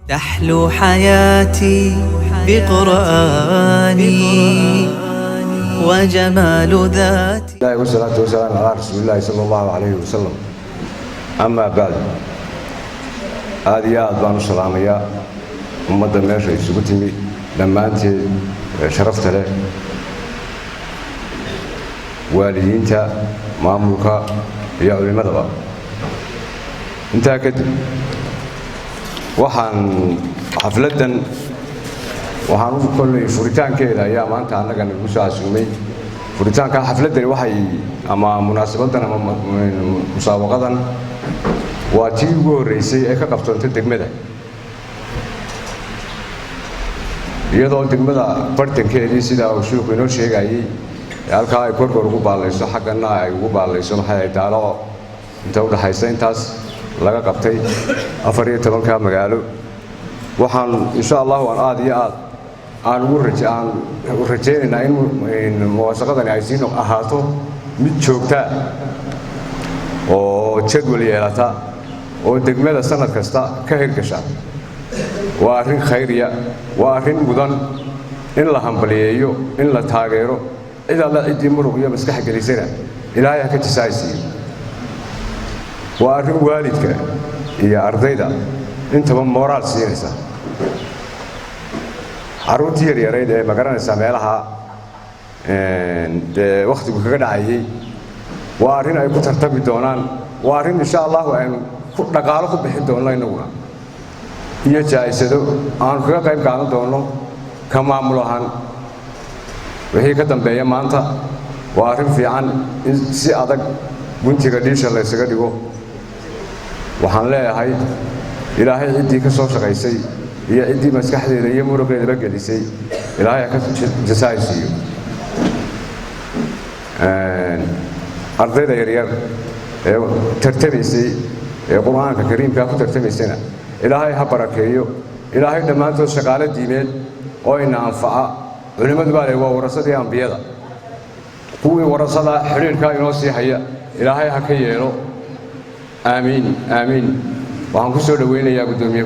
تحلو حياتي بقرآني وجمال ذاتي. الله والصلاة والسلام على رسول الله صلى الله عليه وسلم. أما بعد هذه بان السلامية أمد ماشي سكتني لما أنت شرفت له والدينك مامورك يا علماء أنت كده waxaan xafladan waxaan kulay furitaankeeda ayaa maanta anaga nagu soo asumay furitaanka xafladani waxay ama munaasabadan ama musaabaqadan waa tii ugu horeysay ee ka qabsantay degmada iyadoo degmada bartankeedii sida uu sheekhu inoo sheegayay halka ay korkor ugu baalayso xaqana ay ugu baalayso maxay taalo inta u dhaxaysa intaas laga qabtay 14 magaalo waxaan insha Allah waan aad iyo aad aan ugu rajeynaa in muwaafaqadani ay sii ahaato mid joogta oo jadwal yeelata oo degmada sanad kasta ka hirgasha waa arrin khayriya waa arrin mudan in la hambaliyeeyo in la taageero ila la cidii muruq iyo maskax galisana ilaahay ka tisaaysiyo waa arrin waalidka iyo ardayda intaba moral siinaysa caruurtii yaryarayd ee magaranaysa meelaha waqtigu kaga dhacayay waa arrin ay ku tartami doonaan waa arrin insha Allah aan ku dhaqaalo ku bixin doono inaguna iyo jaayisado aan kaga qayb qaadan doono ka maamulahan wixii ka dambeeya maanta waa arrin fiican in si adag guntiga dhiisha la isaga dhigo waxaan leeyahay ilaahay cidii ka soo shaqaysay iyo cidii maskaxdeeda iyo muruqeeda gelisay ilaahay ka jasaaysiyo ardayda yaryar ee tartamaysay ee quraanka kariimka ku tartamaysana ilaahay ha barakeeyo ilaahay dhamaantood shaqaale diimeed oo ina anfaca culimadu baa waa warasadii ambiyada kuwii warasada xiriirka inoo sii haya ilaahay ha ka yeelo آمين آمين وعنكسر دوينة يا قدومي